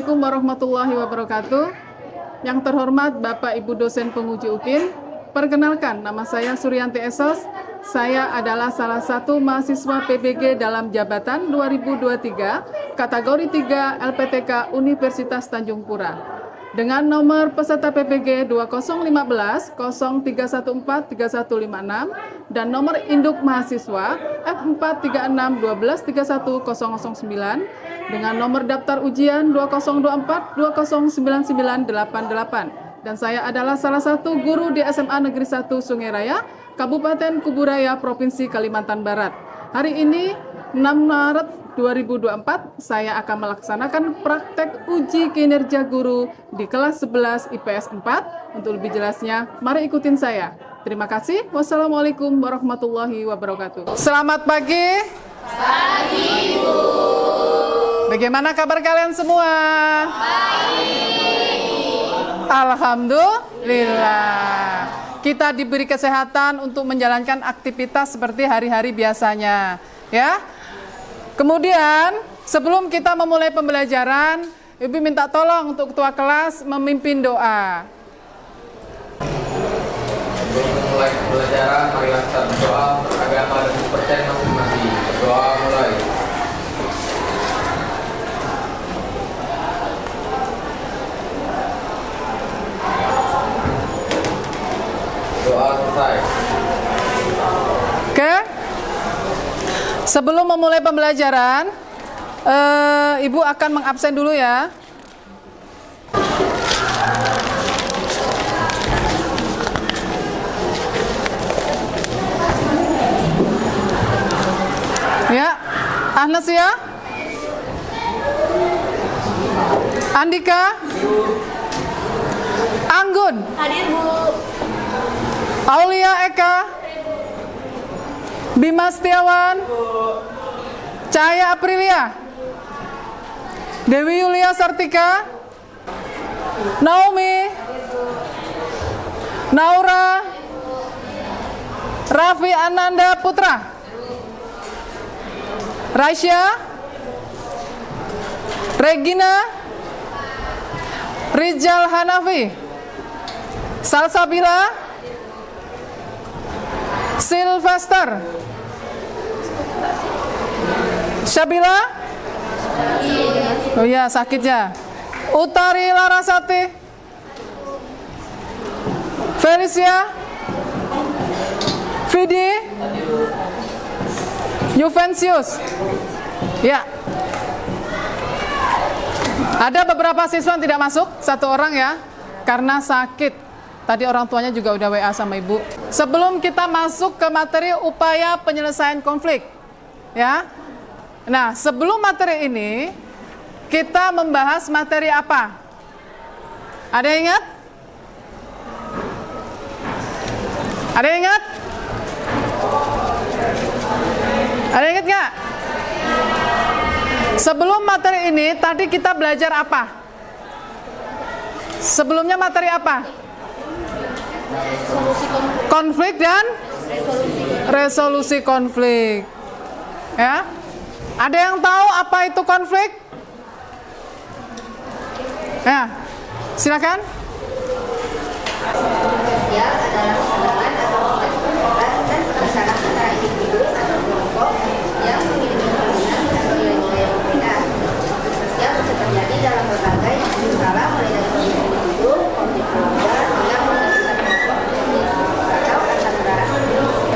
Assalamualaikum warahmatullahi wabarakatuh. Yang terhormat Bapak Ibu dosen penguji UKIN, perkenalkan nama saya Suryanti Esos. Saya adalah salah satu mahasiswa PBG dalam jabatan 2023 kategori 3 LPTK Universitas Tanjung Pura. Dengan nomor peserta PPG 2015 0314 3156 dan nomor induk mahasiswa F436 12 31 009 dengan nomor daftar ujian 2024 209988. Dan saya adalah salah satu guru di SMA Negeri 1 Sungai Raya, Kabupaten Kuburaya, Provinsi Kalimantan Barat. Hari ini 6 Maret 2024 saya akan melaksanakan praktek uji kinerja guru di kelas 11 IPS 4. Untuk lebih jelasnya, mari ikutin saya. Terima kasih. Wassalamualaikum warahmatullahi wabarakatuh. Selamat pagi. Pagi, Bu. Bagaimana kabar kalian semua? Baik. Alhamdulillah. Kita diberi kesehatan untuk menjalankan aktivitas seperti hari-hari biasanya, ya. Kemudian, sebelum kita memulai pembelajaran, Ibu minta tolong untuk ketua kelas memimpin doa. Sebelum memulai pembelajaran, marilah kita berdoa untuk agama dan kepercayaan masing-masing. Doa mulai. Doa selesai. Oke. Sebelum memulai pembelajaran, Ibu akan mengabsen dulu ya. Ya, Ahnas ya. Andika. Anggun. Hadir, Bu. Aulia Eka. Bima Setiawan. Cahaya Aprilia. Dewi Yulia Sartika. Naomi. Naura. Raffi Ananda Putra. Raisya. Regina. Rizal Hanafi. Salsabila. Sylvester. Syabila? Oh iya, sakit ya. Utari Larasati. Felicia. Vidi. Juvencius. Ya. Ada beberapa siswa yang tidak masuk, satu orang ya, karena sakit. Tadi orang tuanya juga udah WA sama ibu. Sebelum kita masuk ke materi upaya penyelesaian konflik, ya. Nah, sebelum materi ini, kita membahas materi apa? Ada yang ingat? Ada yang ingat? Ada yang ingat nggak? Sebelum materi ini, tadi kita belajar apa? Sebelumnya materi apa? Konflik dan resolusi konflik. Ya. Ada yang tahu apa itu konflik? Ya. Silakan. Sosial adalah pandangan atau pengetahuan dan perasaan antara individu atau kelompok yang memiliki hubungan atau nilai-nilai yang berbeda. Konflik sosial bisa terjadi dalam berbagai skala, mulai dari konflik individu, konflik keluarga, hingga konflik antar kelompok atau antar negara.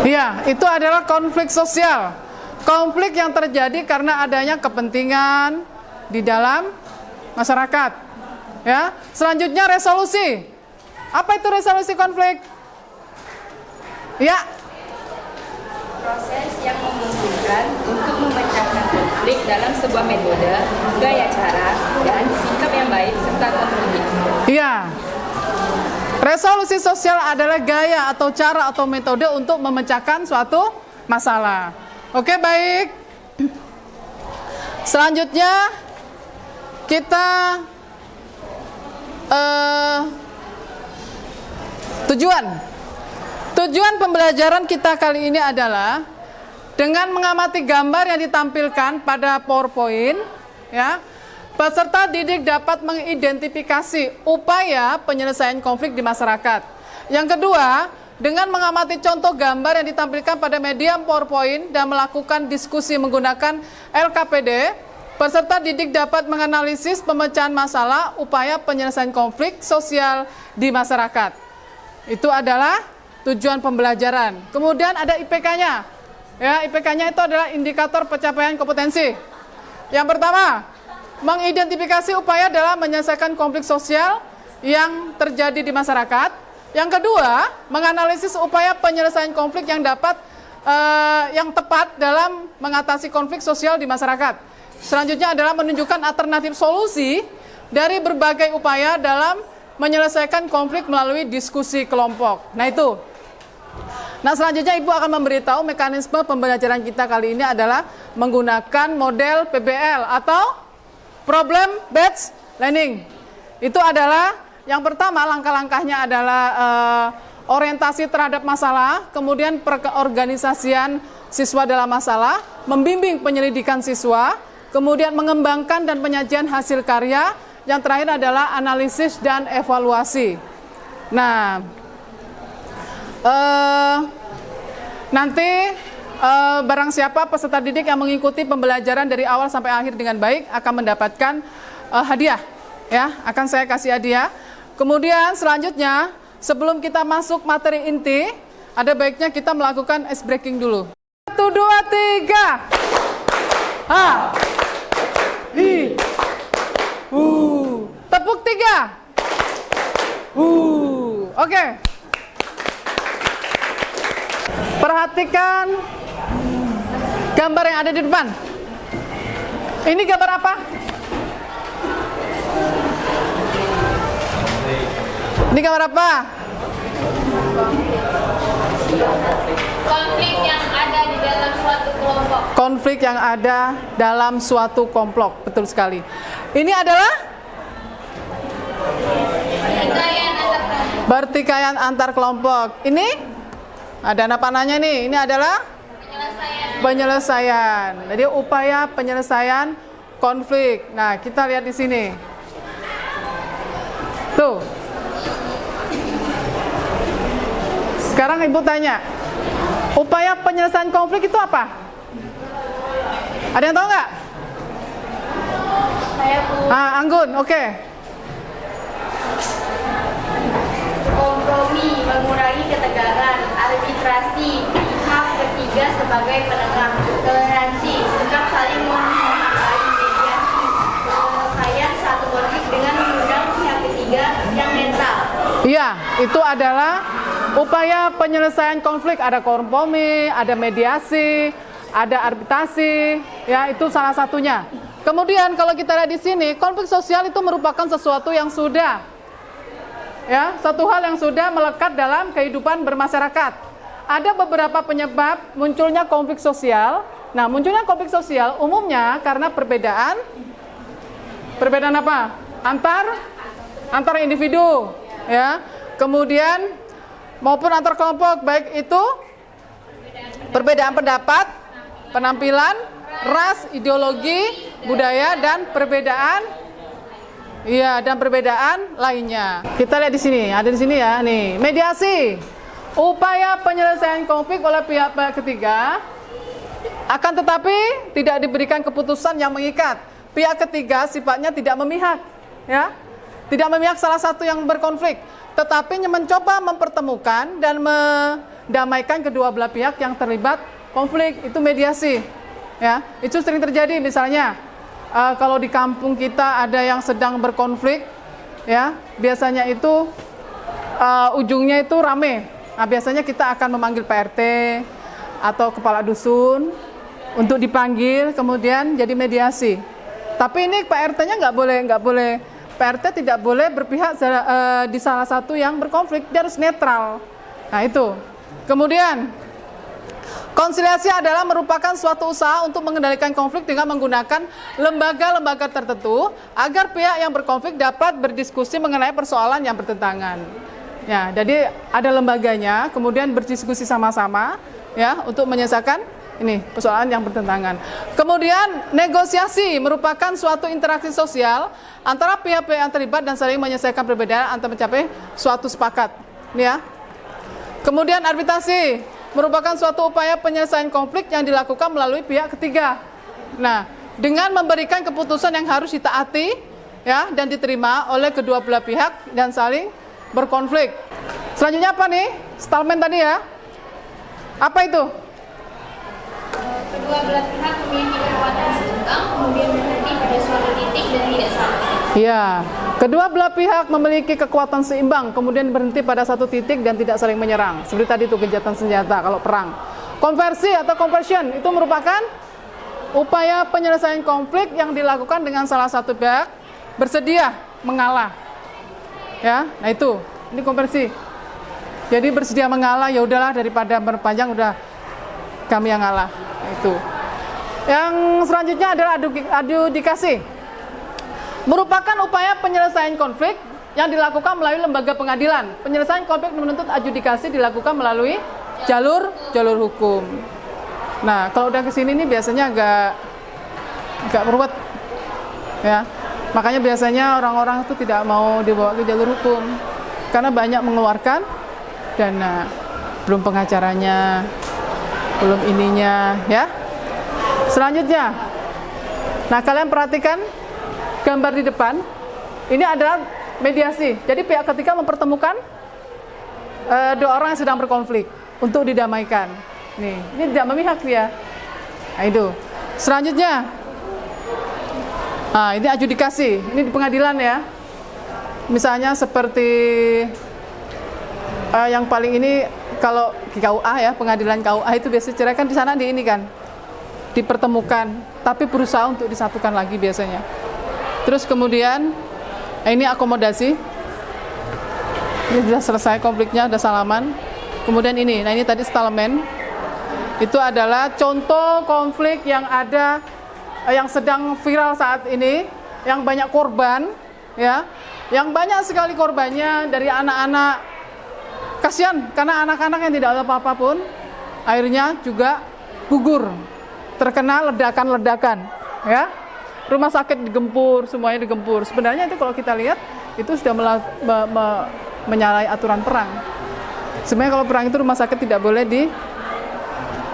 Iya, itu adalah konflik sosial. Konflik yang terjadi karena adanya kepentingan di dalam masyarakat. Ya, selanjutnya resolusi. Apa itu resolusi konflik? Ya. Proses yang memungkinkan untuk memecahkan konflik dalam sebuah metode, gaya cara, dan sikap yang baik serta teknologi. Iya. Resolusi sosial adalah gaya atau cara atau metode untuk memecahkan suatu masalah. Oke, baik. Selanjutnya kita Tujuan pembelajaran kita kali ini adalah dengan mengamati gambar yang ditampilkan pada PowerPoint, ya, Peserta didik dapat mengidentifikasi upaya penyelesaian konflik di masyarakat. Yang kedua, dengan mengamati contoh gambar yang ditampilkan pada media PowerPoint dan melakukan diskusi menggunakan LKPD, peserta didik dapat menganalisis pemecahan masalah upaya penyelesaian konflik sosial di masyarakat. Itu adalah tujuan pembelajaran. Kemudian ada IPK-nya. Ya, IPK-nya itu adalah indikator pencapaian kompetensi. Yang pertama, mengidentifikasi upaya dalam menyelesaikan konflik sosial yang terjadi di masyarakat. Yang kedua, menganalisis upaya penyelesaian konflik yang tepat dalam mengatasi konflik sosial di masyarakat. Selanjutnya adalah menunjukkan alternatif solusi dari berbagai upaya dalam menyelesaikan konflik melalui diskusi kelompok. Nah itu. Nah selanjutnya Ibu akan memberitahu mekanisme pembelajaran kita kali ini adalah menggunakan model PBL atau Problem Based Learning. Itu adalah yang pertama, langkah-langkahnya adalah orientasi terhadap masalah, kemudian perorganisasian siswa dalam masalah, membimbing penyelidikan siswa, kemudian mengembangkan dan penyajian hasil karya, yang terakhir adalah analisis dan evaluasi. Nah, nanti barang siapa peserta didik yang mengikuti pembelajaran dari awal sampai akhir dengan baik akan mendapatkan hadiah, ya, akan saya kasih hadiah. Kemudian selanjutnya, sebelum kita masuk materi inti, ada baiknya kita melakukan ice breaking dulu. 1, 2, 3. Ha. Hi. Tepuk 3. Oke. Perhatikan gambar yang ada di depan. Ini gambar apa? Ini gambar apa? Konflik yang ada di dalam suatu kelompok. Konflik yang ada dalam suatu kelompok. Betul sekali. Ini adalah pertikaian antar kelompok. Ini ada anak panahnya nih. Ini adalah penyelesaian. Jadi upaya penyelesaian konflik. Nah, kita lihat di sini. Tuh. Sekarang Ibu tanya, upaya penyelesaian konflik itu apa? Ada yang tahu nggak? Saya Anggun, oke. kompromi, mengurangi ketegangan, arbitrasi, pihak ketiga sebagai penengah, toleransi, sikap saling menghargai, mediasi, penyelesaian satu konflik dengan mengundang pihak ketiga yang netral. Iya, itu adalah upaya penyelesaian konflik. Ada kompromi, ada mediasi, ada arbitrasi, ya itu salah satunya. Kemudian kalau kita lihat di sini, konflik sosial itu merupakan sesuatu yang sudah, ya, satu hal yang sudah melekat dalam kehidupan bermasyarakat. Ada beberapa penyebab munculnya konflik sosial. Nah, munculnya konflik sosial umumnya karena perbedaan apa? Antar individu, ya. Kemudian maupun antar kelompok, baik itu perbedaan pendapat, penampilan, ras, ideologi, budaya, dan perbedaan lainnya. Kita lihat di sini, ada di sini ya, nih, mediasi. Upaya penyelesaian konflik oleh pihak ketiga, akan tetapi tidak diberikan keputusan yang mengikat. Pihak ketiga sifatnya tidak memihak, ya. Tidak memihak salah satu yang berkonflik, tetapi mencoba mempertemukan dan mendamaikan kedua belah pihak yang terlibat konflik. Itu mediasi, ya. Itu sering terjadi, misalnya kalau di kampung kita ada yang sedang berkonflik, ya, biasanya itu ujungnya itu rame. Nah, biasanya kita akan memanggil PRT atau kepala dusun untuk dipanggil, kemudian jadi mediasi. Tapi ini PRT-nya nggak boleh. PRT tidak boleh berpihak di salah satu yang berkonflik, dia harus netral. Nah itu. Kemudian konsiliasi adalah merupakan suatu usaha untuk mengendalikan konflik dengan menggunakan lembaga-lembaga tertentu agar pihak yang berkonflik dapat berdiskusi mengenai persoalan yang bertentangan. Ya, jadi ada lembaganya, kemudian berdiskusi sama-sama, ya, untuk menyelesaikan Ini persoalan yang bertentangan. Kemudian negosiasi merupakan suatu interaksi sosial antara pihak-pihak yang terlibat dan saling menyelesaikan perbedaan antara mencapai suatu sepakat. Ini ya. Kemudian arbitrasi merupakan suatu upaya penyelesaian konflik yang dilakukan melalui pihak ketiga. Nah, dengan memberikan keputusan yang harus ditaati ya dan diterima oleh kedua belah pihak dan saling berkonflik. Selanjutnya apa nih? Statement tadi ya. Apa itu? Kedua belah pihak memiliki kekuatan seimbang, kemudian berhenti pada suatu titik dan tidak sama. Ya, kedua belah pihak memiliki kekuatan seimbang, kemudian berhenti pada satu titik dan tidak saling menyerang. Seperti tadi itu gencatan senjata kalau perang. Konversi atau conversion itu merupakan upaya penyelesaian konflik yang dilakukan dengan salah satu pihak bersedia mengalah. Ya, nah itu, ini konversi. Jadi bersedia mengalah, ya udahlah daripada berpanjang udah kami yang ngalah. Itu. Yang selanjutnya adalah adjudikasi. Merupakan upaya penyelesaian konflik yang dilakukan melalui lembaga pengadilan. Penyelesaian konflik menuntut adjudikasi dilakukan melalui jalur hukum. Nah, kalau udah kesini nih biasanya agak ruwet, ya. Makanya biasanya orang-orang itu tidak mau dibawa ke jalur hukum karena banyak mengeluarkan dana, belum pengacaranya, belum ininya, ya. Selanjutnya, nah kalian perhatikan gambar di depan. Ini adalah mediasi. Jadi pihak ketiga mempertemukan dua orang yang sedang berkonflik untuk didamaikan. Nih, ini tidak memihak ya. Nah itu. Selanjutnya, nah ini adjudikasi. Ini di pengadilan ya. Misalnya seperti yang paling ini kalau di KUA ya, pengadilan KUA itu biasanya cerai kan di sana di ini kan dipertemukan, tapi berusaha untuk disatukan lagi biasanya. Terus kemudian ini akomodasi. Ini sudah selesai konfliknya, sudah salaman. Kemudian ini, nah ini tadi settlement. Itu adalah contoh konflik yang ada yang sedang viral saat ini, yang banyak korban ya. Yang banyak sekali korbannya dari anak-anak. Kasihan karena anak-anak yang tidak ada apa-apa pun akhirnya juga gugur terkena ledakan-ledakan ya. Rumah sakit digempur, semuanya digempur. Sebenarnya itu kalau kita lihat itu sudah menyalahi aturan perang. Sebenarnya kalau perang itu rumah sakit tidak boleh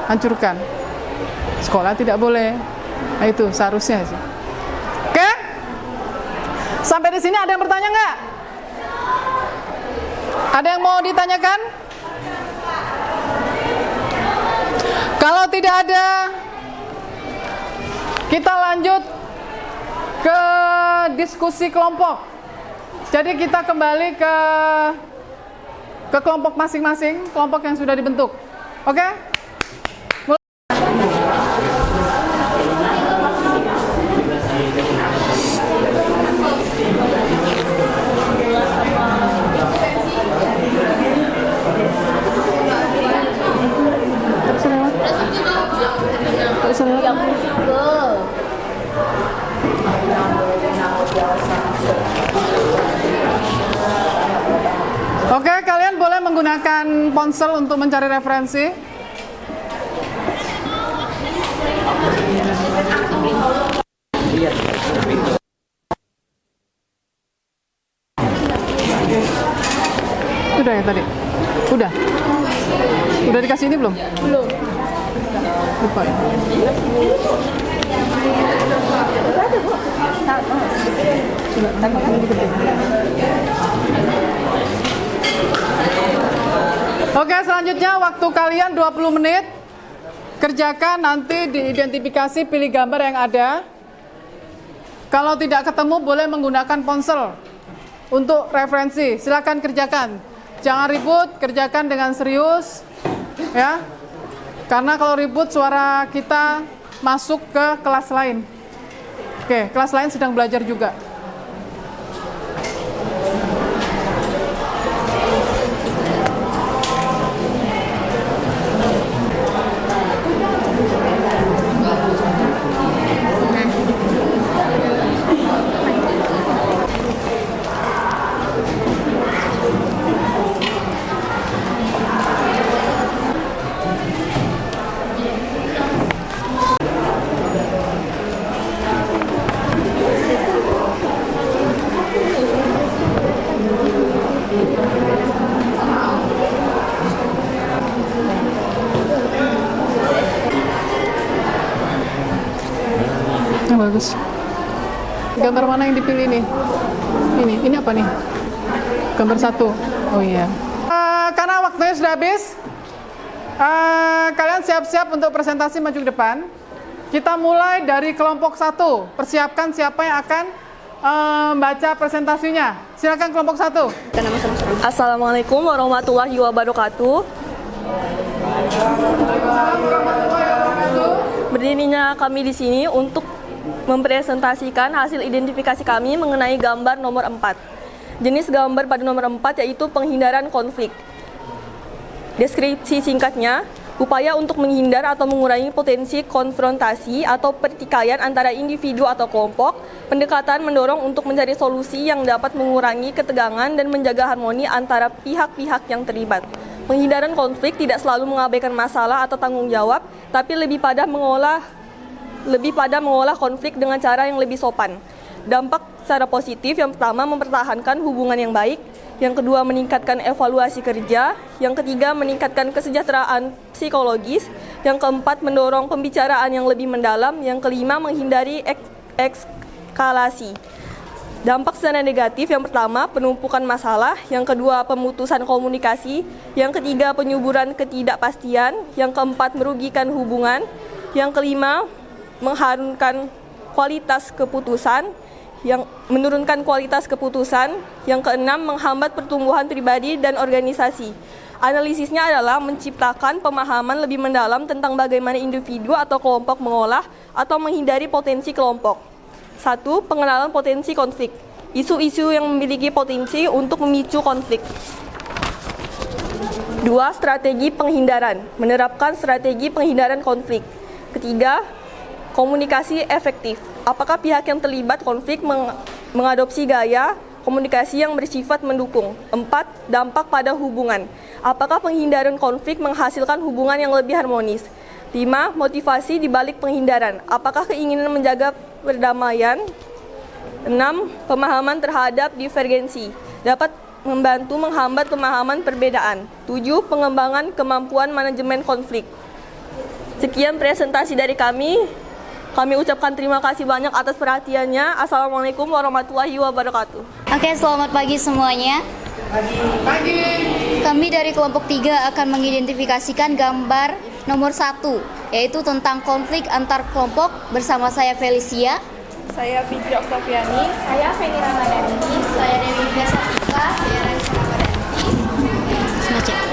dihancurkan, sekolah tidak boleh. Nah itu seharusnya sih. Oke? Sampai di sini ada yang bertanya nggak? Ada yang mau ditanyakan? Kalau tidak ada, kita lanjut ke diskusi kelompok. Jadi kita kembali ke kelompok masing-masing, kelompok yang sudah dibentuk. Oke? Oke, kalian boleh menggunakan ponsel untuk mencari referensi. Udah ya tadi? Udah? Udah dikasih ini belum? Belum. Lupa ya? Oke, selanjutnya waktu kalian 20 menit. Kerjakan, nanti diidentifikasi, pilih gambar yang ada. Kalau tidak ketemu boleh menggunakan ponsel untuk referensi. Silakan kerjakan. Jangan ribut, kerjakan dengan serius ya. Karena kalau ribut suara kita masuk ke kelas lain. Oke, kelas lain sedang belajar juga. bagus. Gambar mana yang dipilih nih? Ini apa nih? Gambar 1. Oh iya. Karena waktunya sudah habis, kalian siap-siap untuk presentasi maju ke depan. Kita mulai dari kelompok 1. Persiapkan siapa yang akan baca presentasinya. Silakan kelompok 1. Assalamualaikum warahmatullahi wabarakatuh. Berdirinya kami di sini untuk mempresentasikan hasil identifikasi kami mengenai gambar nomor 4. Jenis gambar pada nomor 4 yaitu penghindaran konflik. Deskripsi singkatnya, upaya untuk menghindar atau mengurangi potensi konfrontasi atau pertikaian antara individu atau kelompok. Pendekatan mendorong untuk mencari solusi yang dapat mengurangi ketegangan dan menjaga harmoni antara pihak-pihak yang terlibat. Penghindaran konflik tidak selalu mengabaikan masalah atau tanggung jawab, tapi lebih pada mengolah konflik dengan cara yang lebih sopan. Dampak secara positif yang pertama mempertahankan hubungan yang baik, yang kedua meningkatkan evaluasi kerja, yang ketiga meningkatkan kesejahteraan psikologis, yang keempat mendorong pembicaraan yang lebih mendalam, yang kelima menghindari eskalasi. Dampak secara negatif yang pertama penumpukan masalah, yang kedua pemutusan komunikasi, yang ketiga penyuburan ketidakpastian, yang keempat merugikan hubungan, yang kelima menurunkan kualitas keputusan, yang keenam menghambat pertumbuhan pribadi dan organisasi. Analisisnya adalah menciptakan pemahaman lebih mendalam tentang bagaimana individu atau kelompok mengolah atau menghindari potensi kelompok. 1. Pengenalan potensi konflik. Isu-isu yang memiliki potensi untuk memicu konflik. 2. Strategi penghindaran. Menerapkan strategi penghindaran konflik. Ketiga, komunikasi efektif. Apakah pihak yang terlibat konflik mengadopsi gaya komunikasi yang bersifat mendukung? 4. Dampak pada hubungan. Apakah penghindaran konflik menghasilkan hubungan yang lebih harmonis? 5. Motivasi di balik penghindaran. Apakah keinginan menjaga perdamaian? 6. Pemahaman terhadap divergensi. Dapat membantu menghambat pemahaman perbedaan. 7. Pengembangan kemampuan manajemen konflik. Sekian presentasi dari kami. Kami ucapkan terima kasih banyak atas perhatiannya. Assalamualaikum warahmatullahi wabarakatuh. Oke, selamat pagi semuanya. Pagi. Kami dari kelompok 3 akan mengidentifikasikan gambar nomor 1, yaitu tentang konflik antar kelompok bersama saya Felicia. Saya Fitri Oktaviani. Saya Feni Ramadhani. Saya Dewi Besatika. Saya Raisa Ramadhani. Semacam.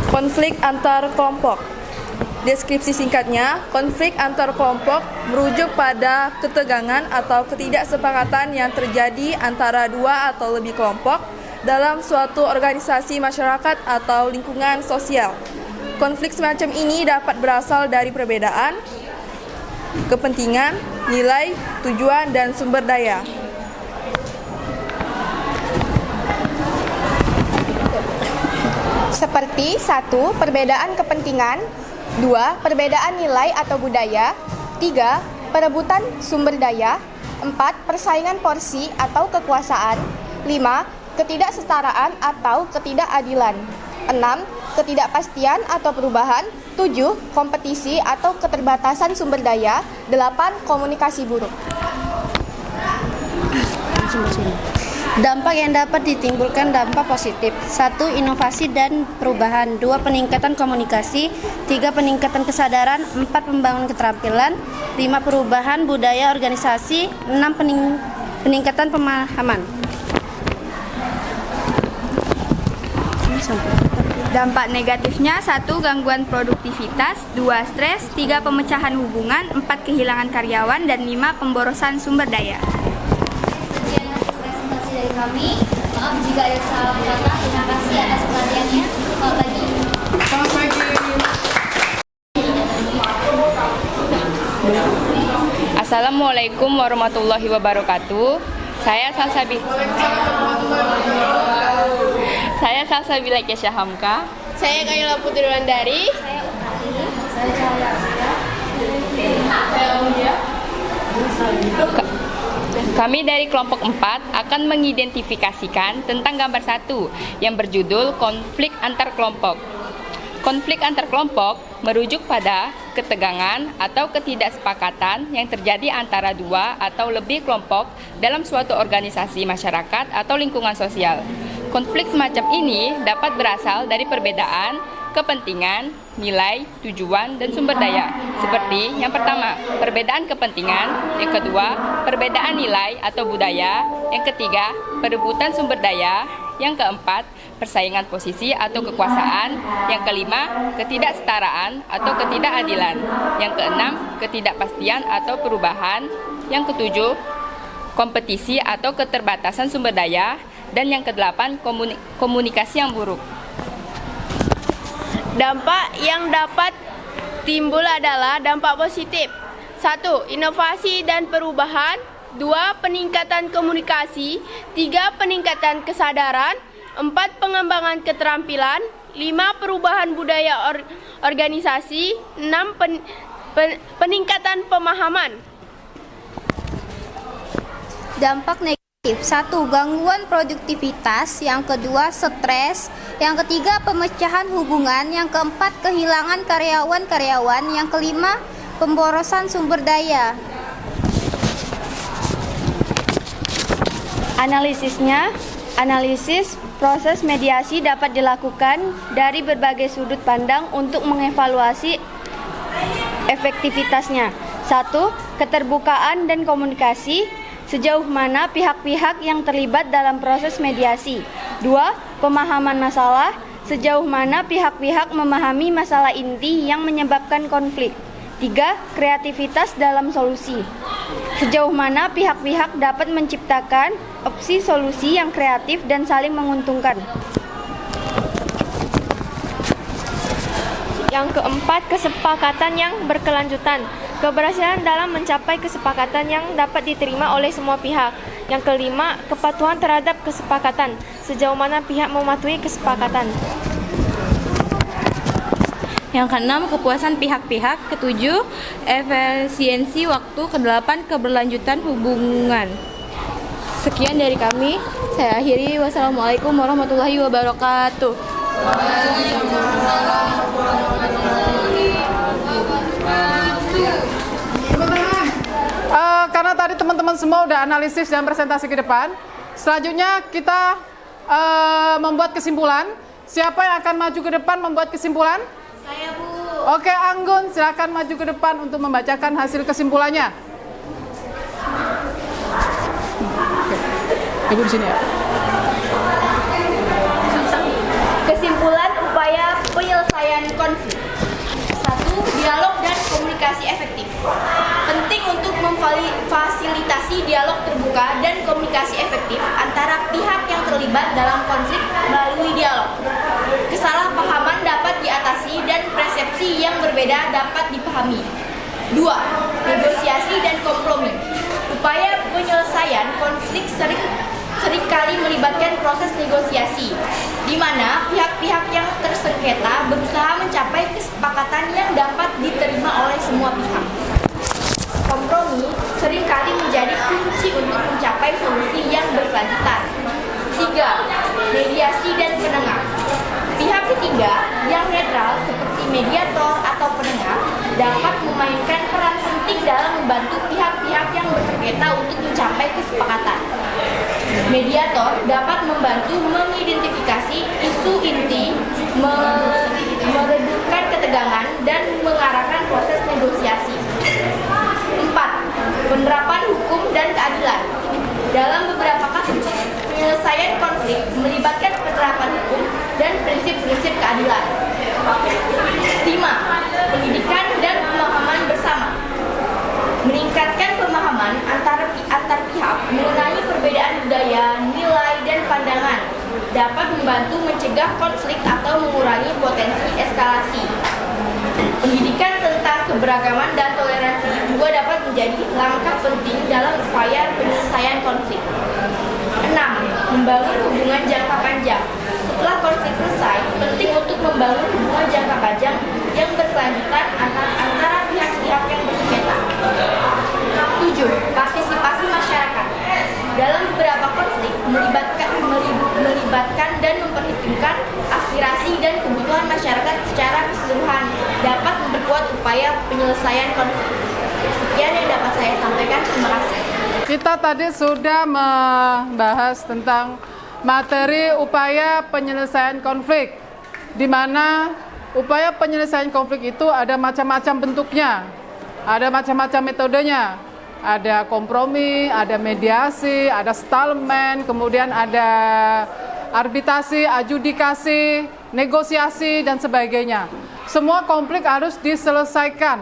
Konflik antar kelompok. Deskripsi singkatnya, konflik antar kelompok merujuk pada ketegangan atau ketidaksepakatan yang terjadi antara dua atau lebih kelompok dalam suatu organisasi masyarakat atau lingkungan sosial. Konflik semacam ini dapat berasal dari perbedaan, kepentingan, nilai, tujuan, dan sumber daya. Seperti 1. Perbedaan kepentingan, 2. Perbedaan nilai atau budaya, 3. Perebutan sumber daya, 4. Persaingan porsi atau kekuasaan, 5. Ketidaksetaraan atau ketidakadilan, 6. Ketidakpastian atau perubahan, 7. Kompetisi atau keterbatasan sumber daya, 8. Komunikasi buruk. Dampak yang dapat ditimbulkan dampak positif. 1. Inovasi dan perubahan. 2. Peningkatan komunikasi. 3. Peningkatan kesadaran. 4. Pembangunan keterampilan. 5. Perubahan budaya organisasi. 6. Peningkatan pemahaman. Dampak negatifnya 1. Gangguan produktivitas, 2. Stres, 3. Pemecahan hubungan, 4. Kehilangan karyawan, dan 5. Pemborosan sumber daya. Sekian hasil presentasi dari kami. Maaf jika ada salah kata. Terima kasih atas perhatiannya. Selamat pagi. Selamat pagi. Assalamualaikum warahmatullahi wabarakatuh. Saya Salsabila Kesha Hamka. Saya Kayla Putri Wulandari. Kami dari kelompok 4 akan mengidentifikasikan tentang gambar 1 yang berjudul konflik antar kelompok. Konflik antar kelompok merujuk pada ketegangan atau ketidaksepakatan yang terjadi antara dua atau lebih kelompok dalam suatu organisasi masyarakat atau lingkungan sosial. Konflik semacam ini dapat berasal dari perbedaan kepentingan, nilai, tujuan, dan sumber daya. Seperti yang pertama, perbedaan kepentingan. Yang kedua, perbedaan nilai atau budaya. Yang ketiga, perebutan sumber daya. Yang keempat, persaingan posisi atau kekuasaan. Yang kelima, ketidaksetaraan atau ketidakadilan. Yang keenam, ketidakpastian atau perubahan. Yang ketujuh, kompetisi atau keterbatasan sumber daya. Dan yang kedelapan, komunikasi yang buruk. Dampak yang dapat timbul adalah dampak positif. 1. Inovasi dan perubahan. 2. Peningkatan komunikasi. 3. Peningkatan kesadaran. 4. Pengembangan keterampilan. 5. Perubahan budaya organisasi. 6. Peningkatan pemahaman. Dampak negatif. 1. Gangguan produktivitas. Yang kedua, stres. Yang ketiga, pemecahan hubungan. Yang keempat, kehilangan karyawan-karyawan. Yang kelima, pemborosan sumber daya. Analisisnya, analisis proses mediasi dapat dilakukan dari berbagai sudut pandang untuk mengevaluasi efektivitasnya. 1. Keterbukaan dan komunikasi. Sejauh mana pihak-pihak yang terlibat dalam proses mediasi. 2. Pemahaman masalah. Sejauh mana pihak-pihak memahami masalah inti yang menyebabkan konflik. 3. Kreativitas dalam solusi. Sejauh mana pihak-pihak dapat menciptakan opsi solusi yang kreatif dan saling menguntungkan. Yang keempat, kesepakatan yang berkelanjutan. Keberhasilan dalam mencapai kesepakatan yang dapat diterima oleh semua pihak. Yang kelima, kepatuhan terhadap kesepakatan. Sejauh mana pihak mematuhi kesepakatan. Yang keenam, kepuasan pihak-pihak. Ketujuh, efisiensi waktu. Kedelapan, keberlanjutan hubungan. Sekian dari kami. Saya akhiri. Wassalamualaikum warahmatullahi wabarakatuh. Karena tadi teman-teman semua udah analisis dan presentasi ke depan, selanjutnya kita membuat kesimpulan. Siapa yang akan maju ke depan membuat kesimpulan? Saya, Bu. Oke, Anggun, silakan maju ke depan untuk membacakan hasil kesimpulannya. Ibu di sini ya. Kesimpulan upaya penyelesaian konflik. 1. Dialog dan komunikasi efektif. Penting untuk memfasilitasi dialog terbuka dan komunikasi efektif antara pihak yang terlibat dalam konflik melalui dialog. Kesalahpahaman dapat diatasi dan persepsi yang berbeda dapat dipahami. 2. Negosiasi dan kompromi. Upaya penyelesaian konflik seringkali melibatkan proses negosiasi, di mana pihak-pihak yang tersengketa berusaha mencapai kesepakatan yang dapat diterima oleh semua pihak. Kompromi seringkali menjadi kunci untuk mencapai solusi yang berkelanjutan. 3. Mediasi dan penengah. Pihak ketiga yang netral seperti mediator atau penengah dapat memainkan peran penting dalam membantu pihak-pihak yang bersengketa untuk mencapai kesepakatan. Mediator dapat membantu mengidentifikasi isu inti, meredupkan ketegangan, dan mengarahkan proses negosiasi. 4. Penerapan hukum dan keadilan. Dalam beberapa kasus, penyelesaian konflik melibatkan penerapan hukum dan prinsip-prinsip keadilan. 5. Pendidikan dan pemahaman bersama. Meningkatkan pemahaman antar pihak mengenai perbedaan budaya, nilai, dan pandangan dapat membantu mencegah konflik atau mengurangi potensi eskalasi. Pendidikan tentang keberagaman dan toleransi juga dapat menjadi langkah penting dalam upaya penyelesaian konflik. 6. Membangun hubungan jangka panjang. Setelah konflik selesai, penting untuk membangun hubungan jangka panjang yang berkelanjutan antara pihak-pihak yang bersengketa. 7. Partisipasi masyarakat. Dalam beberapa konflik melibatkan dan memperhitungkan aspek aspirasi dan kebutuhan masyarakat secara keseluruhan dapat memperkuat upaya penyelesaian konflik. Sekian yang dapat saya sampaikan. Terima kasih. Kita tadi sudah membahas tentang materi upaya penyelesaian konflik, di mana upaya penyelesaian konflik itu ada macam-macam bentuknya, ada macam-macam metodenya, ada kompromi, ada mediasi, ada stalemate, kemudian ada arbitrasi, adjudikasi, negosiasi, dan sebagainya. Semua konflik harus diselesaikan,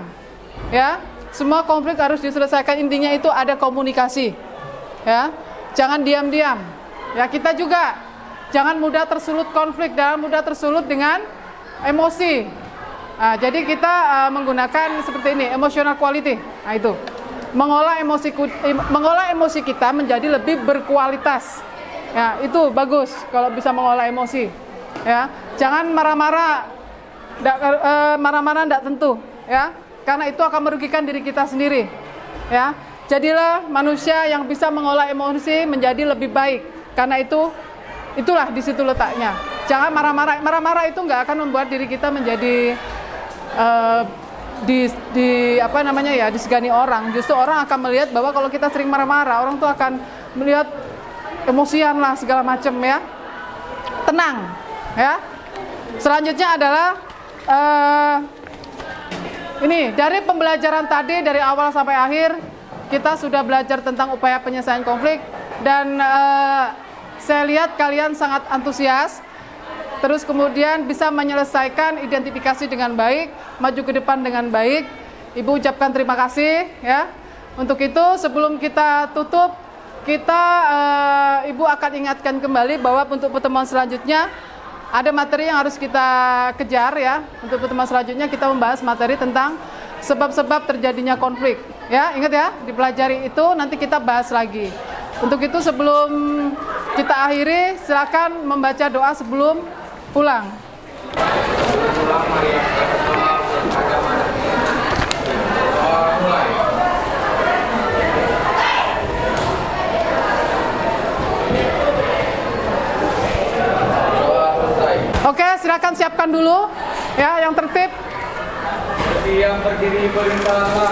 ya. Semua konflik harus diselesaikan, intinya itu ada komunikasi, ya. Jangan diam-diam, ya. Kita juga jangan mudah tersulut konflik, dan mudah tersulut dengan emosi. Nah, jadi kita menggunakan seperti ini, emotional quality. Nah, itu mengolah emosi kita menjadi lebih berkualitas. Ya, itu bagus kalau bisa mengolah emosi. Ya, jangan marah-marah, tidak tentu. Ya. Karena itu akan merugikan diri kita sendiri. Ya, jadilah manusia yang bisa mengolah emosi menjadi lebih baik. Karena itulah di situ letaknya. Jangan marah-marah. Marah-marah itu nggak akan membuat diri kita menjadi disegani orang. Justru orang akan melihat bahwa kalau kita sering marah-marah, orang tuh akan melihat emosian lah segala macam, ya. Tenang, ya. Selanjutnya adalah ini, dari pembelajaran tadi dari awal sampai akhir kita sudah belajar tentang upaya penyelesaian konflik, dan saya lihat kalian sangat antusias, terus kemudian bisa menyelesaikan identifikasi dengan baik, maju ke depan dengan baik. Ibu ucapkan terima kasih, ya. Untuk itu sebelum kita tutup, Ibu akan ingatkan kembali bahwa untuk pertemuan selanjutnya ada materi yang harus kita kejar, ya. Untuk pertemuan selanjutnya kita membahas materi tentang sebab-sebab terjadinya konflik. Ya, ingat ya, dipelajari itu, nanti kita bahas lagi. Untuk itu sebelum kita akhiri, silakan membaca doa sebelum pulang. Oke, silakan siapkan dulu, ya, yang tertib. Yang berdiri berintanglah.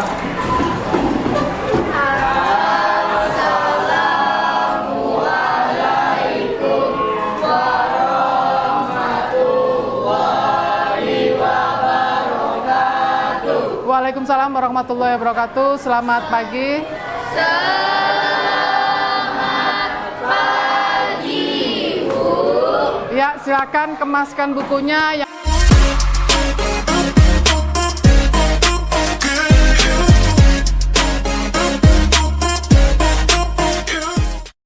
Assalamualaikum warahmatullahi wabarakatuh. Waalaikumsalam warahmatullahi wabarakatuh. Selamat pagi. Ya, silakan kemaskan bukunya.